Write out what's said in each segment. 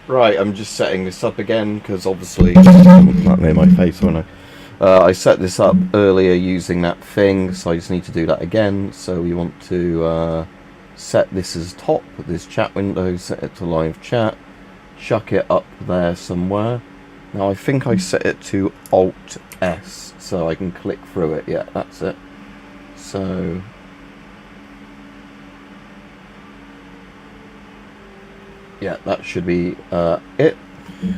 Right, I'm just setting this up again because obviously that made my face when I set this up earlier using that thing, so I just need to do that again. So we want to set this as top, this chat window, set it to live chat, chuck it up there somewhere. Now I think I set it to Alt S so I can click through it. Yeah, that's it. So yeah, that should be it.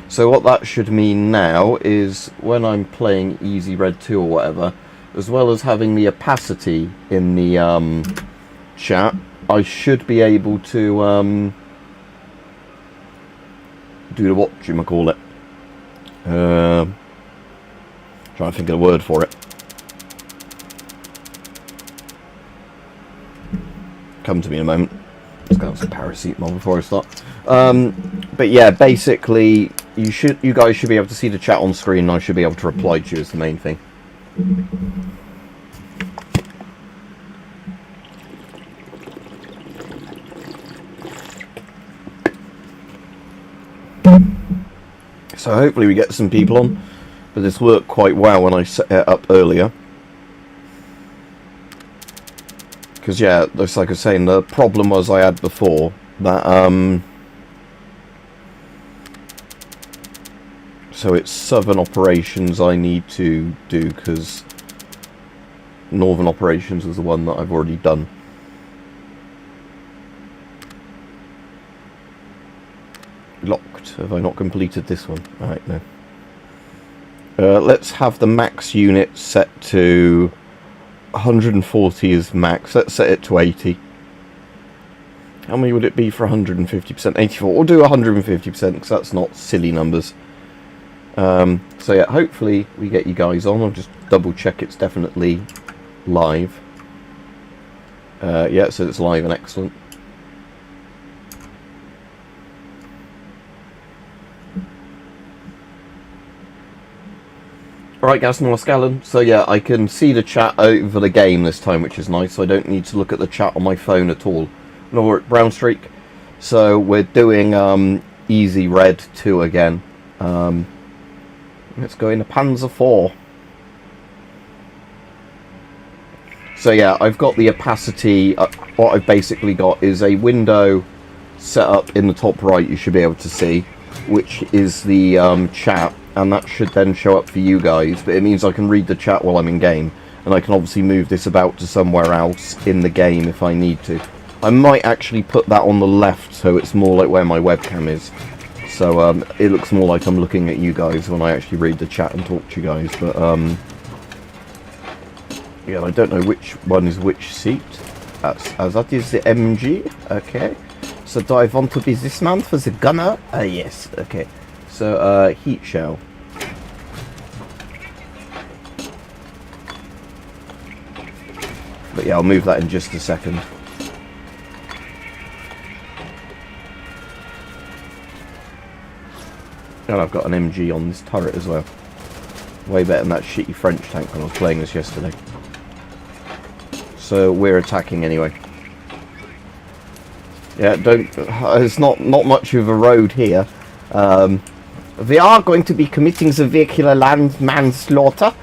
So what that should mean now is when I'm playing Easy Red 2 or whatever, as well as having the opacity in the chat, I should be able to do the whatchamacallit. Trying to think of a word for it. Come to me in a moment. Let's go have some paracetamol before I start. But yeah, basically, you guys should be able to see the chat on screen, and I should be able to reply to you is the main thing. So hopefully we get some people on, but this worked quite well when I set it up earlier. Because yeah, looks like I was saying, the problem was I had before that so it's southern operations I need to do because northern operations was the one that I've already done. Locked. Have I not completed this one? Alright, no. Let's have the max unit set to 140 is max. Let's set it to 80. How many would it be for 150%? 84. We'll do 150% because that's not silly numbers. So yeah, hopefully we get you guys on. I'll just double check it's definitely live. Yeah, so it's live and excellent. Alright guys, North Scallon. So yeah, I can see the chat over the game this time, which is nice. So I don't need to look at the chat on my phone at all. No, we're at Brown Streak. So we're doing Easy Red 2 again. Let's go into Panzer 4. So yeah, I've got the opacity. What I've basically got is a window set up in the top right, you should be able to see, which is the chat. And that should then show up for you guys, but it means I can read the chat while I'm in game, and I can obviously move this about to somewhere else in the game if I need to. I might actually put that on the left so it's more like where my webcam is, so it looks more like I'm looking at you guys when I actually read the chat and talk to you guys. But yeah, I don't know which one is which seat, as that is the MG. Okay, so do I want to be this man for the gunner? Yes, okay. So heat shell. But yeah, I'll move that in just a second. And I've got an MG on this turret as well. Way better than that shitty French tank when I was playing this yesterday. So we're attacking anyway. Yeah, there's not much of a road here. We are going to be committing the vehicular land manslaughter.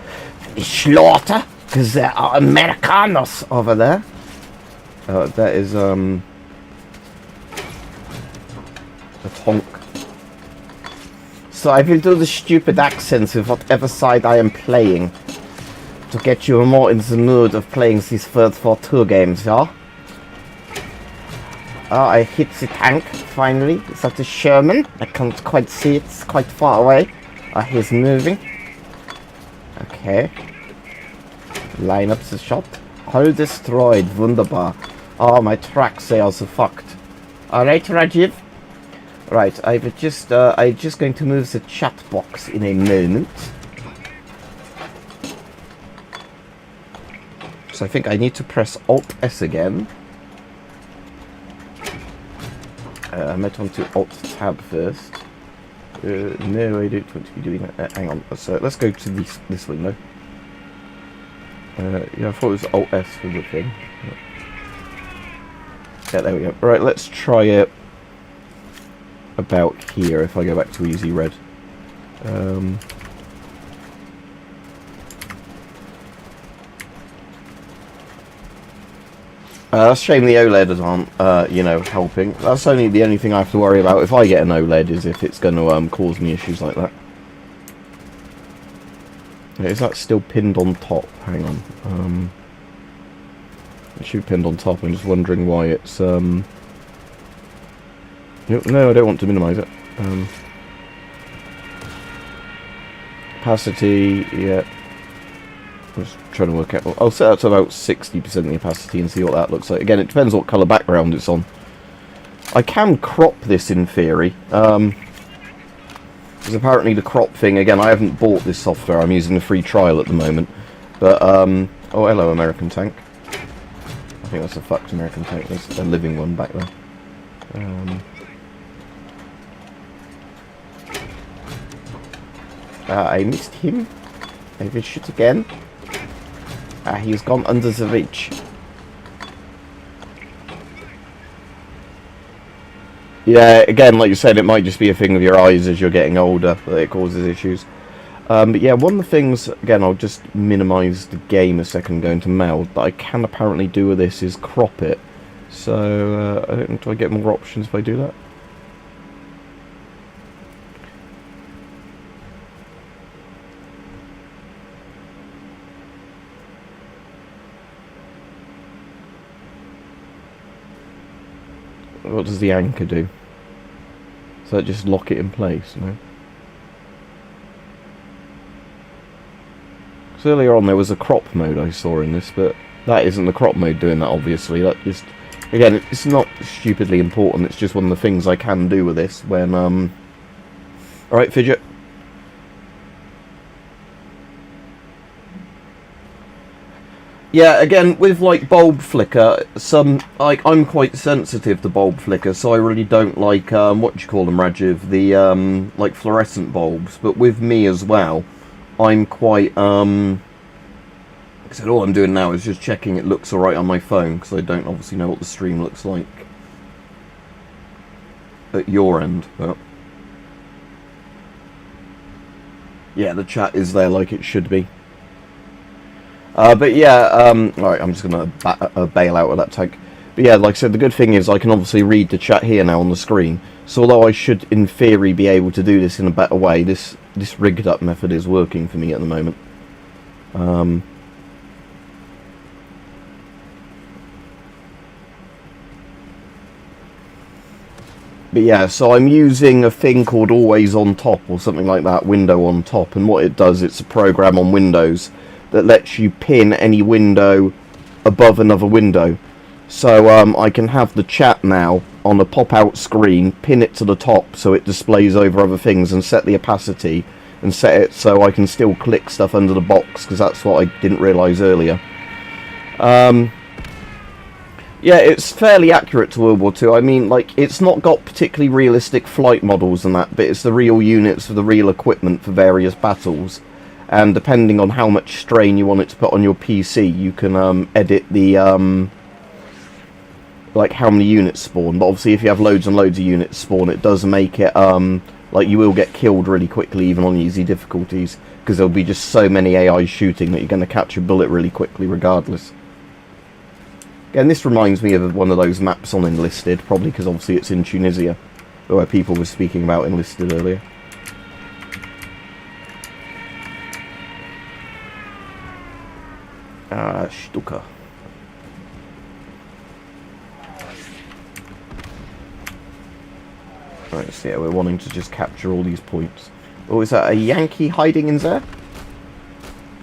Slaughter, because there are Americanos over there. That is a honk. So I will do the stupid accents with whatever side I am playing to get you more in the mood of playing these World War II games, yeah? Oh, I hit the tank, finally. Is that a Sherman? I can't quite see it, it's quite far away. Oh, he's moving. Okay. Line up the shot. Hull destroyed, wunderbar. Oh, my tracks, they are so fucked. Alright, Rajiv. Right, I'm just going to move the chat box in a moment. So I think I need to press Alt S again. I might want to Alt Tab first. No, I don't want to be doing that. Hang on. So let's go to this window. Yeah, I thought it was Alt S for the thing. Yeah, there we go. Right, let's try it. about here if I go back to easy red. That's a shame the OLEDs aren't, you know, helping. That's the only thing I have to worry about if I get an OLED is if it's going to cause me issues like that. Is that still pinned on top? Hang on. It should be pinned on top. I'm just wondering why it's... No, I don't want to minimise it. Opacity, yeah. I'm just trying to work out... I'll set it to about 60% of the opacity and see what that looks like. Again, it depends what colour background it's on. I can crop this in theory. Because apparently the crop thing... Again, I haven't bought this software. I'm using the free trial at the moment. But, oh, hello, American Tank. I think that's a fucked American Tank. There's a living one back there. I missed him. I will shoot again. He's gone under the ridge. Yeah, again, like you said, it might just be a thing of your eyes as you're getting older that it causes issues. But yeah, one of the things, again, I'll just minimise the game a second going to meld, that I can apparently do with this is crop it. So, I don't know, do I get more options if I do that? What does the anchor do? Does that just lock it in place? No. So earlier on there was a crop mode I saw in this, but that isn't the crop mode doing that, obviously. That just, again, it's not stupidly important. It's just one of the things I can do with this when Alright, Fidget. Yeah, again, with, like, bulb flicker, I'm quite sensitive to bulb flicker, so I really don't like, what do you call them, Rajiv? The, like, fluorescent bulbs. But with me as well, I'm quite, like I said, all I'm doing now is just checking it looks alright on my phone, because I don't obviously know what the stream looks like at your end, but... yeah, the chat is there like it should be. But yeah, alright, I'm just going to bail out of that tank. But yeah, like I said, the good thing is I can obviously read the chat here now on the screen. So although I should, in theory, be able to do this in a better way, this rigged up method is working for me at the moment. But yeah, so I'm using a thing called Always on Top, or something like that, Window on Top. And what it does, it's a program on Windows that lets you pin any window above another window. So I can have the chat now on a pop-out screen, pin it to the top so it displays over other things, and set the opacity and set it so I can still click stuff under the box, because that's what I didn't realise earlier. Yeah, it's fairly accurate to World War II. I mean, like, it's not got particularly realistic flight models and that, but it's the real units for the real equipment for various battles. And depending on how much strain you want it to put on your PC, you can edit the, like, how many units spawn. But obviously if you have loads and loads of units spawn, it does make it, like, you will get killed really quickly, even on easy difficulties, because there'll be just so many AI shooting that you're going to catch a bullet really quickly regardless. Again, this reminds me of one of those maps on Enlisted, probably because obviously it's in Tunisia, where people were speaking about Enlisted earlier. Stuka. Right, so yeah, we're wanting to just capture all these points. Oh, is that a Yankee hiding in there?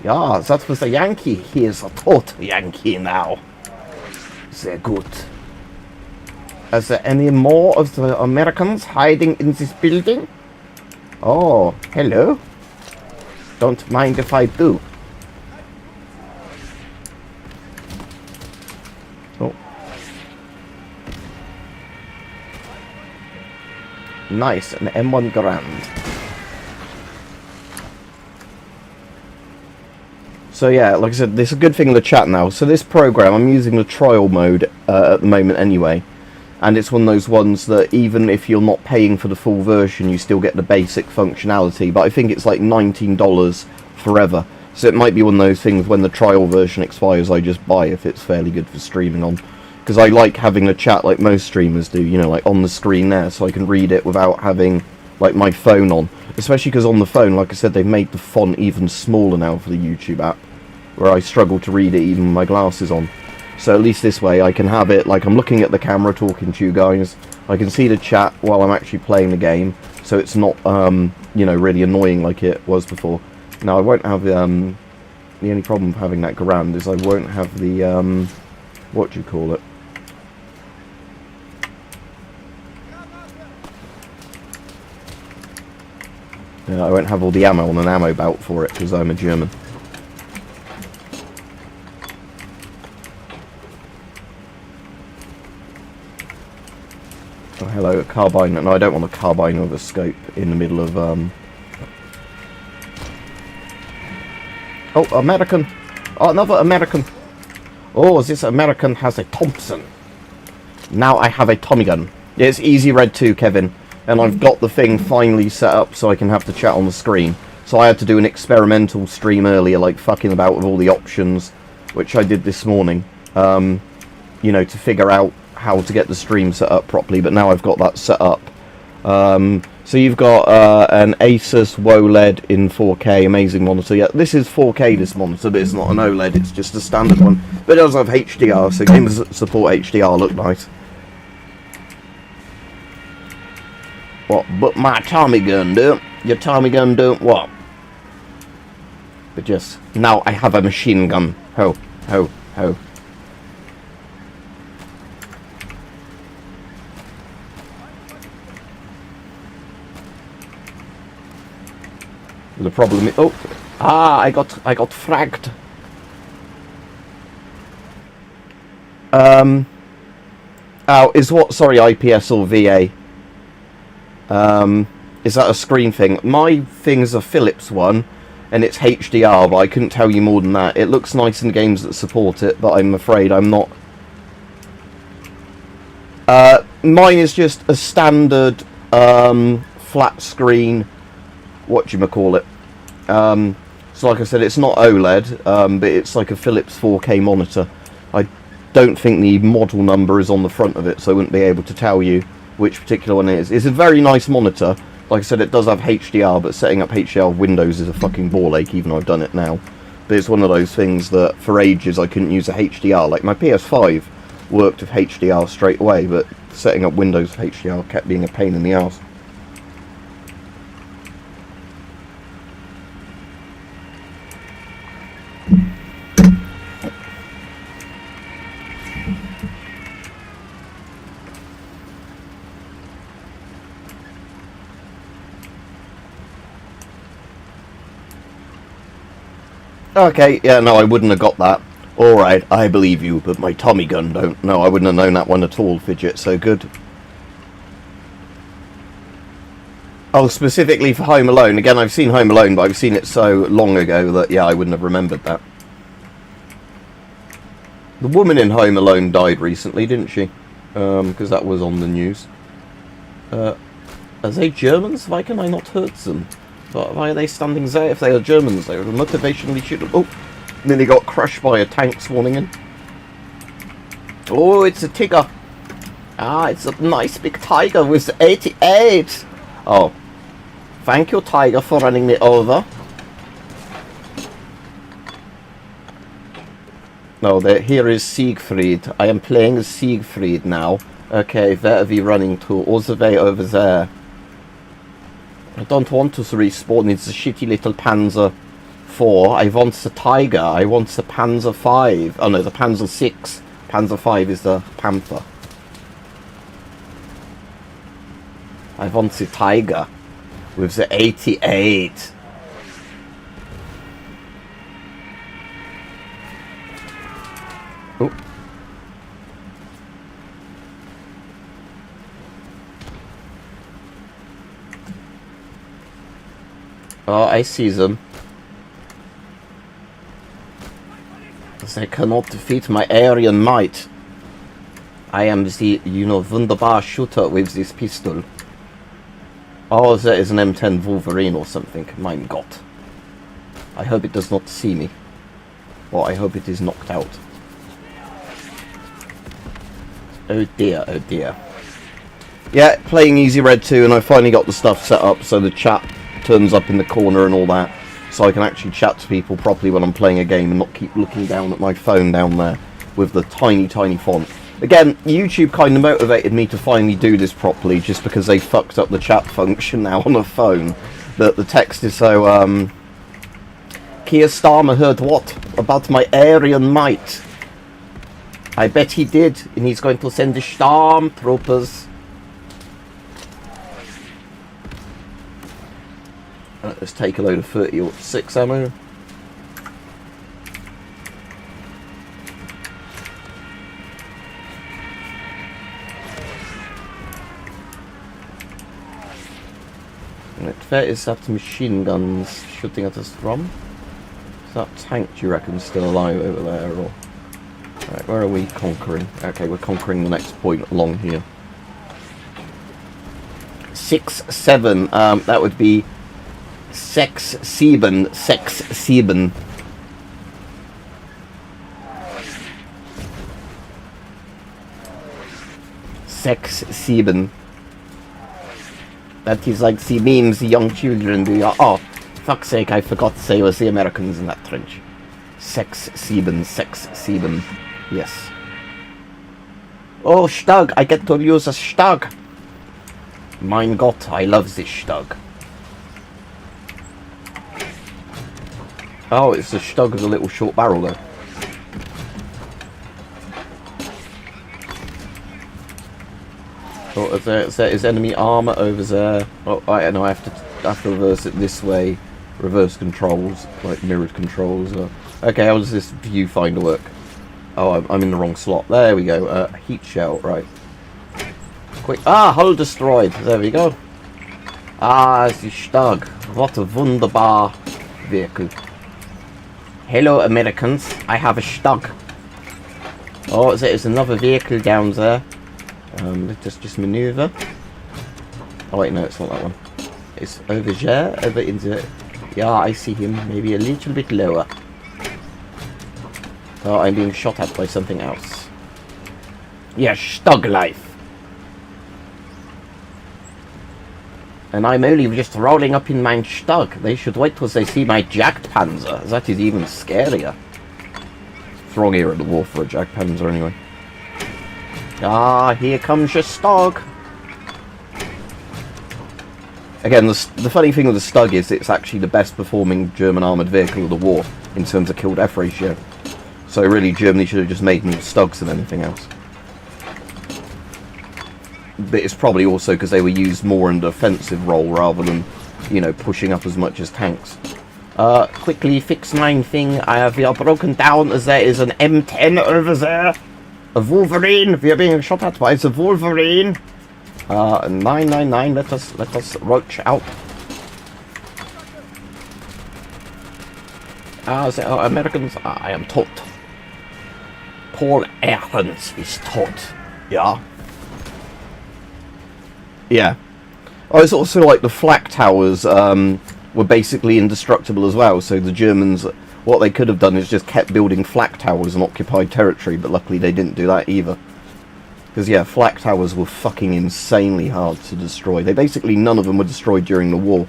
Yeah, that was a Yankee. He is a total Yankee now. Sehr gut. Is there any more of the Americans hiding in this building? Oh, hello. Don't mind if I do. Oh. Nice, an M1 Grand. So yeah, like I said, there's a good thing in the chat now. So this program, I'm using the trial mode at the moment anyway. and it's one of those ones that even if you're not paying for the full version, you still get the basic functionality. But I think it's like $19 forever, so it might be one of those things when the trial version expires, I just buy if it's fairly good for streaming on. Because I like having a chat like most streamers do, you know, like on the screen there, so I can read it without having like my phone on. Especially because on the phone, like I said, they've made the font even smaller now for the YouTube app, where I struggle to read it even with my glasses on. So at least this way I can have it like I'm looking at the camera talking to you guys. I can see the chat while I'm actually playing the game, so it's not you know, really annoying like it was before. Now I won't have the only problem with having that Garand is I won't have the what do you call it? I won't have all the ammo on an ammo belt for it because I'm a German. Oh, hello, a carbine. No, I don't want a carbine with a scope in the middle of Oh, American! Oh, another American! Oh, this American has a Thompson. Now I have a Tommy gun. Yeah, it's Easy Red 2, Kevin. And I've got the thing finally set up so I can have the chat on the screen. So I had to do an experimental stream earlier, like fucking about with all the options, which I did this morning, you know, to figure out how to get the stream set up properly, but now I've got that set up. So you've got an Asus WOLED in 4K, amazing monitor. Yeah, this is 4K, this monitor, but it's not an OLED, it's just a standard one. But it does have HDR, so games that support HDR look nice. What? But my Tommy gun don't. Your Tommy gun don't what? But just, now I have a machine gun. Ho, ho, ho. The problem is, oh, I got fragged. Oh, is what? Sorry, IPS or VA? Is that a screen thing? My thing's a Philips one, and it's HDR, but I couldn't tell you more than that. It looks nice in games that support it, but I'm afraid I'm not. Mine is just a standard flat screen. Whatchamacallit. So like I said, it's not OLED, but it's like a Philips 4K monitor. I don't think the model number is on the front of it, so I wouldn't be able to tell you which particular one it is. It's a very nice monitor. Like I said, it does have HDR, but setting up HDR with Windows is a fucking ball ache, even though I've done it now. But it's one of those things that for ages I couldn't use a HDR. Like my PS5 worked with HDR straight away, but setting up Windows with HDR kept being a pain in the arse. Okay, yeah, no, I wouldn't have got that. Alright, I believe you, but my Tommy gun don't. No, I wouldn't have known that one at all, Fidget, so good. Oh, specifically for Home Alone. Again, I've seen Home Alone, but I've seen it so long ago that, yeah, I wouldn't have remembered that. The woman in Home Alone died recently, didn't she? Because that was on the news. Are they Germans? Why can I not hurt them? Why are they standing there if they are Germans? They would motivationally shoot them. Oh, nearly got crushed by a tank swanning in. Oh, it's a tiger. Ah, it's a nice big tiger with 88. Oh, thank you, tiger, for running me over. No, here is Siegfried. I am playing as Siegfried now. Okay, where are we running to? All the way over there. I don't want to respawn. It's a shitty little Panzer 4. I want the Tiger. I want the Panzer 5. Oh no, the Panzer 6. Panzer 5 is the Panther. I want the Tiger with the 88. Oh. Oh, I see them. They cannot defeat my Aryan might. I am the, wunderbar shooter with this pistol. Oh, that is an M10 Wolverine or something. Mein Gott. I hope it does not see me. Or I hope it is knocked out. Oh dear, oh dear. Yeah, playing Easy Red 2, and I finally got the stuff set up so the chat turns up in the corner and all that. So I can actually chat to people properly when I'm playing a game and not keep looking down at my phone down there with the tiny, tiny font. Again, YouTube kind of motivated me to finally do this properly, just because they fucked up the chat function now on the phone. That the text is so, Keir Starmer heard what? About my Aryan might. I bet he did, and he's going to send the Stormtroopers. Let's take a load of 30-06 ammo. Where is that machine guns shooting at us from? Is that tank, do you reckon, still alive over there? Or... Right, where are we conquering? Okay, we're conquering the next point along here. 6-7, that would be 6-7, 6-7. That is like the memes the young children do. Oh, fuck's sake, I forgot to say it was the Americans in that trench. 6-7, 6-7. Yes. Oh, Stug, I get to use a Stug. Mein Gott, I love this Stug. Oh, it's the Stug with a little short barrel though. Oh, there is enemy armor over there. Oh, I know. I have to reverse it this way. Reverse controls, like mirrored controls. Okay, how does this viewfinder work? Oh, I'm in the wrong slot. There we go. Heat shell, right. Quick. Ah, hull destroyed. There we go. Ah, the Stug. What a wunderbar vehicle. Hello, Americans. I have a Stug. Oh, there's another vehicle down there. Let's just maneuver. Oh wait, no, it's not that one. It's over there, over in the... Yeah, I see him. Maybe a little bit lower. Oh, I'm being shot at by something else. Yeah, Stug life. And I'm only just rolling up in my Stug. They should wait till they see my Jagdpanzer. That is even scarier. It's wrong era of the war for a Jagdpanzer anyway. Ah, here comes your Stug. Again, the funny thing with the Stug is it's actually the best performing German armoured vehicle of the war in terms of kill-death ratio. So really, Germany should have just made more Stugs than anything else. But it's probably also because they were used more in the defensive role rather than, you know, pushing up as much as tanks. Quickly fix my thing. We are broken down as there is an M10 over there. A Wolverine! We are being shot at by the Wolverine! 999, let us roach out. The Americans, I am tot. Paul Ahrens is tot. Yeah. Yeah. Oh, it's also like the flak towers were basically indestructible as well, so the Germans... What they could have done is just kept building flak towers and occupied territory, but luckily they didn't do that either. Because, yeah, flak towers were fucking insanely hard to destroy. Basically, none of them were destroyed during the war.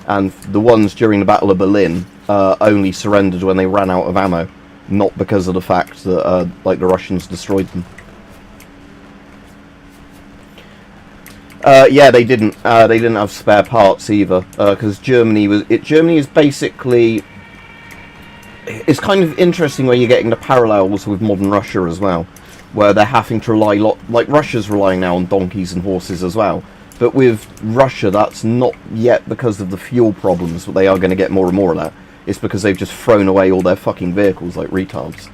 And the ones during the Battle of Berlin only surrendered when they ran out of ammo. Not because of the fact that, like, the Russians destroyed them. Yeah, they didn't have spare parts either. Because Germany is basically... It's kind of interesting where you're getting the parallels with modern Russia as well, where they're having to rely like Russia's relying now on donkeys and horses as well. But with Russia, that's not yet because of the fuel problems, but they are going to get more and more of that. It's because they've just thrown away all their fucking vehicles like retards.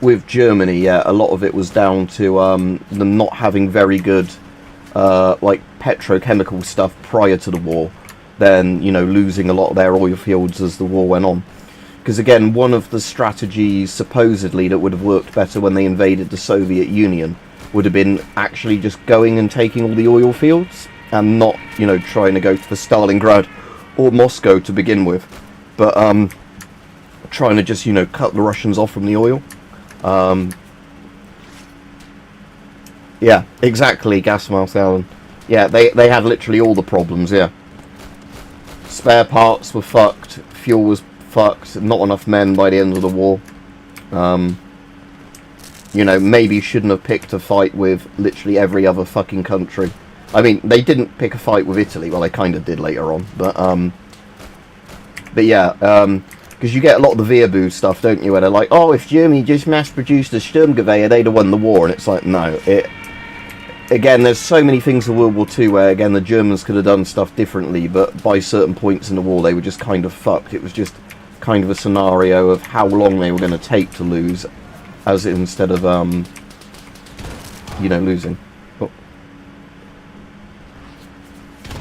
With Germany, yeah, a lot of it was down to them not having very good like petrochemical stuff prior to the war, then, you know, losing a lot of their oil fields as the war went on. Because again, one of the strategies supposedly that would have worked better when they invaded the Soviet Union would have been actually just going and taking all the oil fields and not, you know, trying to go for Stalingrad or Moscow to begin with, but trying to just, you know, cut the Russians off from the oil. Yeah, exactly, Gasmouth Allen. Yeah, they had literally all the problems, yeah. Spare parts were fucked, fuel was fucked, not enough men by the end of the war. You know, maybe shouldn't have picked a fight with literally every other fucking country. I mean, they didn't pick a fight with Italy, well, they kind of did later on, but yeah, because you get a lot of the Wehrbu stuff, don't you, where they're like, oh, if Germany just mass-produced a Sturmgewehr, they'd have won the war, and it's like, no, again, there's so many things in World War II where, again, the Germans could have done stuff differently, but by certain points in the war, they were just kind of fucked. It was just kind of a scenario of how long they were going to take to lose, as instead of, you know, losing. But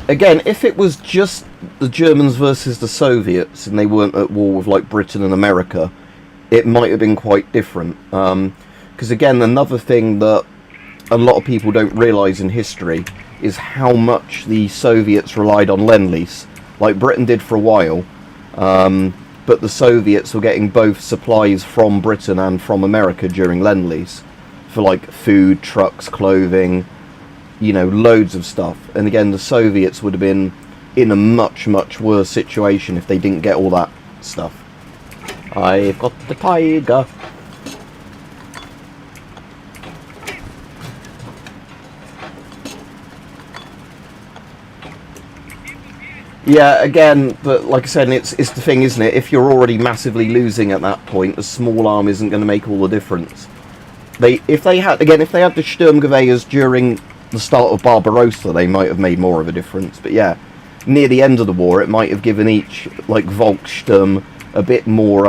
again, if it was just the Germans versus the Soviets, and they weren't at war with, like, Britain and America, it might have been quite different. Because, again, another thing that a lot of people don't realise in history is how much the Soviets relied on Lend-Lease, like Britain did for a while, but the Soviets were getting both supplies from Britain and from America during Lend-Lease for, like, food, trucks, clothing, you know, loads of stuff. And again, the Soviets would have been in a much, much worse situation if they didn't get all that stuff. I've got the tiger. Yeah, again, but like I said, it's the thing, isn't it? If you're already massively losing at that point, a small arm isn't going to make all the difference. If they had the Sturmgewehrs during the start of Barbarossa, they might have made more of a difference. But yeah, near the end of the war, it might have given each, like, Volkssturm a bit more,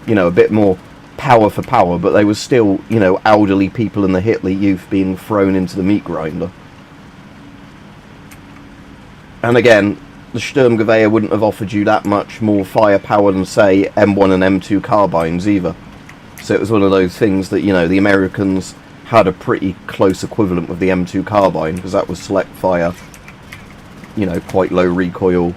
you know, a bit more power for power. But they were still, you know, elderly people in the Hitler Youth being thrown into the meat grinder. And again, the Sturmgewehr wouldn't have offered you that much more firepower than, say, M1 and M2 carbines either. So it was one of those things that, you know, the Americans had a pretty close equivalent with the M2 carbine, because that was select fire, you know, quite low recoil.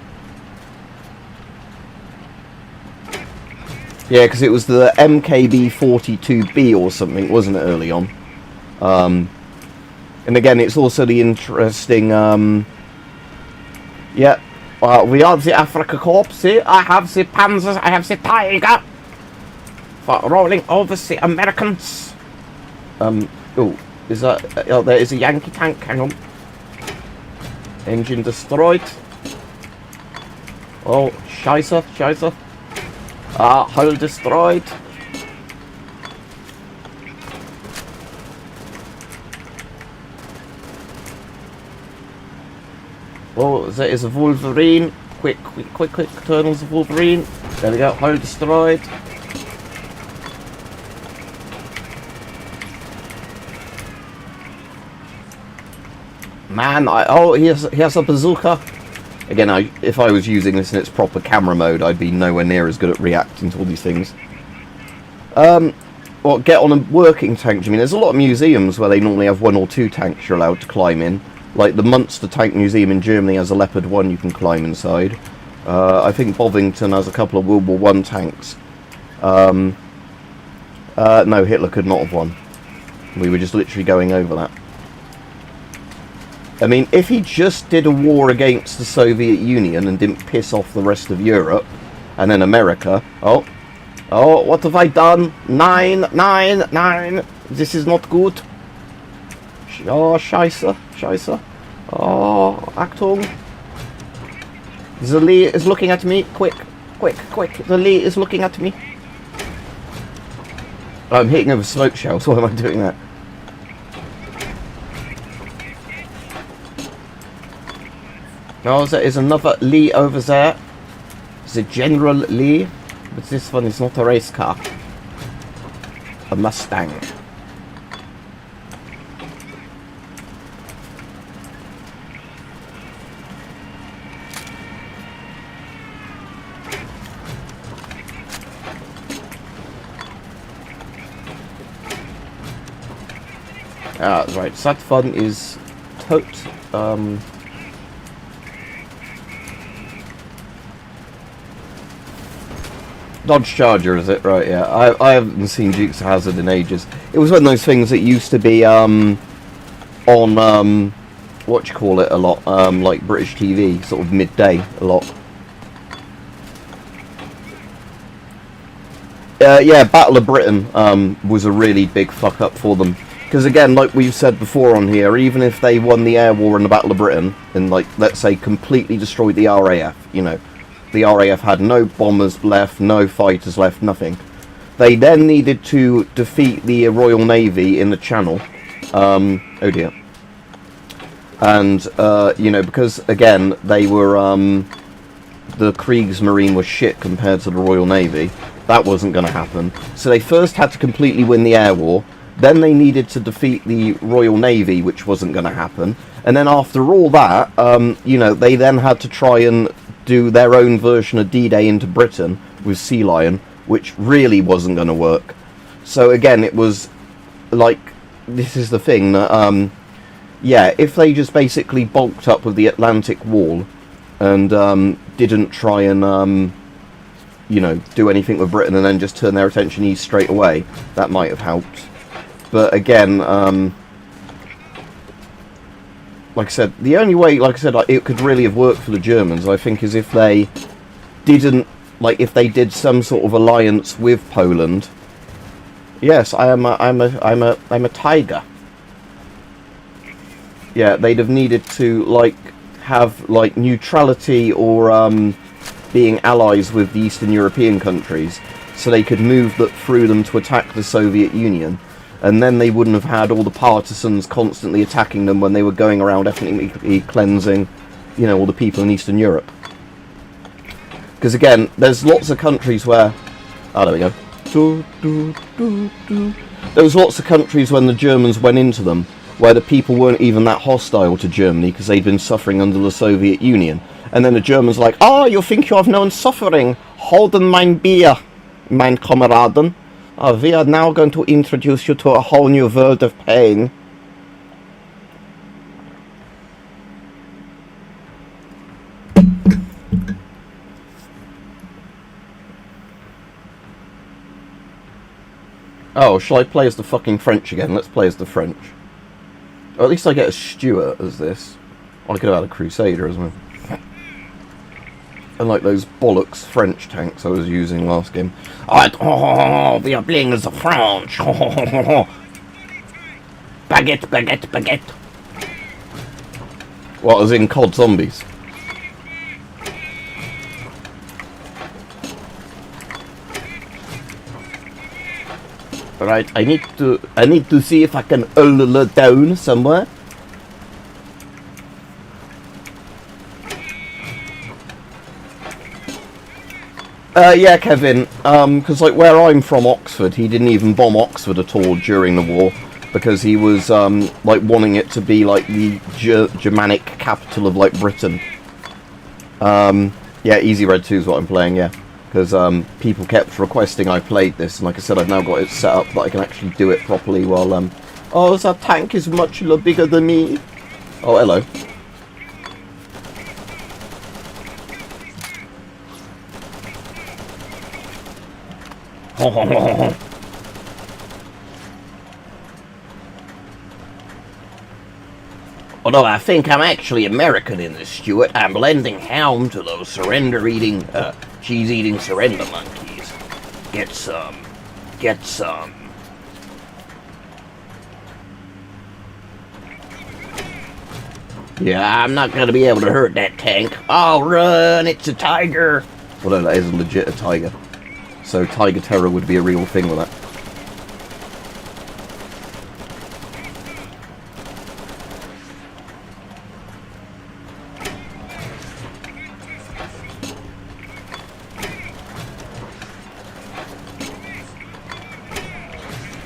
Yeah, because it was the MKB-42B or something, wasn't it, early on? And again, it's also the interesting... yeah, we are the Africa Corps. See, I have the Panzers, I have the Tiger for rolling over the Americans. Oh, is that? Oh, there is a Yankee tank. Hang on. Engine destroyed. Oh, scheiße. Hull destroyed. Oh, there is a Wolverine. Quick, turn on the Wolverine. There we go, hull destroyed. Man, he has a bazooka. Again, if I was using this in its proper camera mode, I'd be nowhere near as good at reacting to all these things. Well, get on a working tank, I mean, there's a lot of museums where they normally have 1 or 2 tanks you're allowed to climb in. Like the Munster Tank Museum in Germany has a Leopard 1 you can climb inside. I think Bovington has a couple of World War I tanks. No, Hitler could not have won. We were just literally going over that. I mean, if he just did a war against the Soviet Union and didn't piss off the rest of Europe, and then America... Oh, what have I done? 9. This is not good. Oh, scheiße. Oh, Achtung. The Lee is looking at me. Quick. The Lee is looking at me. I'm hitting over smoke shells. Why am I doing that? Oh, there is another Lee over there. The General Lee. But this one is not a race car. A Mustang. Ah, right. Satfun is tot. Dodge Charger, is it? Right, yeah. I haven't seen Dukes of Hazzard in ages. It was one of those things that used to be on what you call it a lot, like British TV, sort of midday a lot. Yeah, Battle of Britain was a really big fuck up for them. Because again, like we've said before on here, even if they won the air war in the Battle of Britain and, like, let's say completely destroyed the RAF, you know, the RAF had no bombers left, no fighters left, nothing. They then needed to defeat the Royal Navy in the Channel. Oh dear. And, you know, because again, they were, the Kriegsmarine was shit compared to the Royal Navy. That wasn't going to happen. So they first had to completely win the air war. Then they needed to defeat the Royal Navy, which wasn't going to happen. And then after all that, you know, they then had to try and do their own version of D-Day into Britain with Sea Lion, which really wasn't going to work. So again, it was like, this is the thing that, yeah, if they just basically bulked up with the Atlantic Wall and didn't try and, you know, do anything with Britain and then just turn their attention east straight away, that might have helped. But again, like I said, the only way, like I said, it could really have worked for the Germans, I think, is if they didn't, like, if they did some sort of alliance with Poland. Yes, I'm a tiger. Yeah, they'd have needed to, like, have, like, neutrality or being allies with the Eastern European countries, so they could move through them to attack the Soviet Union. And then they wouldn't have had all the partisans constantly attacking them when they were going around ethnically cleansing, you know, all the people in Eastern Europe. Because again, there's lots of countries where... Oh, there we go. There was lots of countries when the Germans went into them, where the people weren't even that hostile to Germany because they'd been suffering under the Soviet Union. And then the Germans were like, oh, you think you have known suffering? Holden mein Bier, mein Kameraden. We are now going to introduce you to a whole new world of pain. Oh, shall I play as the fucking French again? Let's play as the French. Or at least I get a Stuart as this. I could have had a Crusader as well. Unlike those bollocks French tanks I was using last game. We are playing as the French. Baguette, baguette, baguette. What, as in COD Zombies? Right, I need to see if I can hold it down somewhere. Yeah, Kevin, because, like, where I'm from, Oxford, he didn't even bomb Oxford at all during the war, because he was, like, wanting it to be, like, the Germanic capital of, like, Britain. Yeah, Easy Red 2 is what I'm playing, yeah, because, people kept requesting I played this, and like I said, I've now got it set up that I can actually do it properly while, oh, that tank is much bigger than me. Oh, hello. Although I think I'm actually American in this, Stuart. I'm lending helm to those surrender-eating, cheese-eating surrender monkeys. Get some. Get some. Yeah, I'm not going to be able to hurt that tank. I'll run, it's a tiger. Although that is legit a tiger. So Tiger Terror would be a real thing with that.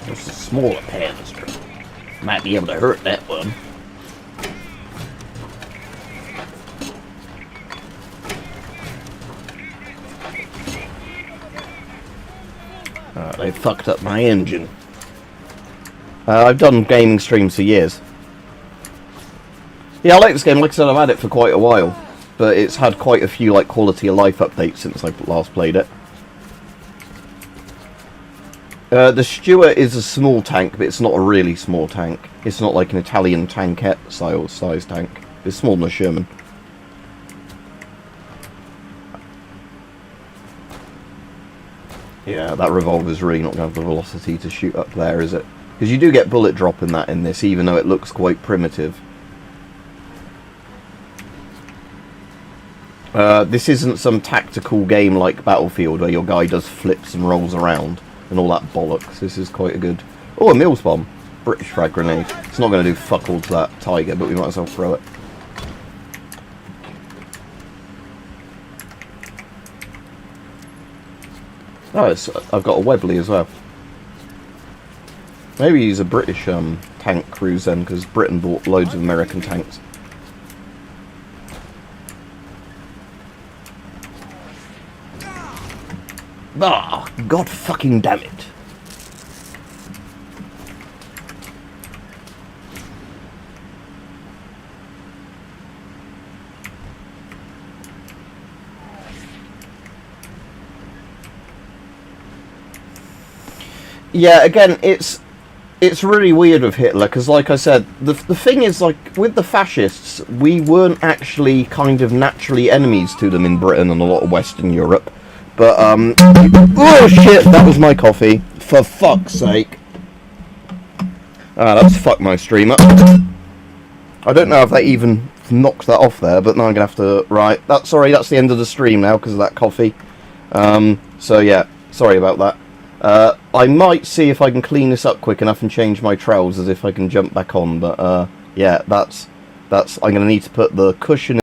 There's a smaller canister. Might be able to hurt that one. They fucked up my engine. I've done gaming streams for years. Yeah, I like this game. Like I said, I've had it for quite a while, but it's had quite a few like quality of life updates since I last played it. The Stuart is a small tank, but it's not a really small tank. It's not like an Italian tankette size tank. It's smaller than a Sherman. Yeah, that revolver's really not going to have the velocity to shoot up there, is it? Because you do get bullet drop in that in this, even though it looks quite primitive. This isn't some tactical game like Battlefield where your guy does flips and rolls around and all that bollocks. This is quite a good... Oh, a Mills bomb. British frag grenade. It's not going to do fuck all to that Tiger, but we might as well throw it. Oh, I've got a Webley as well. Maybe he's a British tank cruise then, because Britain bought loads of American tanks. Ah, God fucking damn it. Yeah, again, it's really weird with Hitler, because like I said, the thing is, like, with the fascists, we weren't actually kind of naturally enemies to them in Britain and a lot of Western Europe. But, oh shit, that was my coffee. For fuck's sake. Ah, that's fucked my stream up. I don't know if that even knocked that off there, but now I'm going to have to... Right, sorry, that's the end of the stream now because of that coffee. So yeah, sorry about that. I might see if I can clean this up quick enough and change my trousers if I can jump back on, but yeah, that's I'm going to need to put the cushion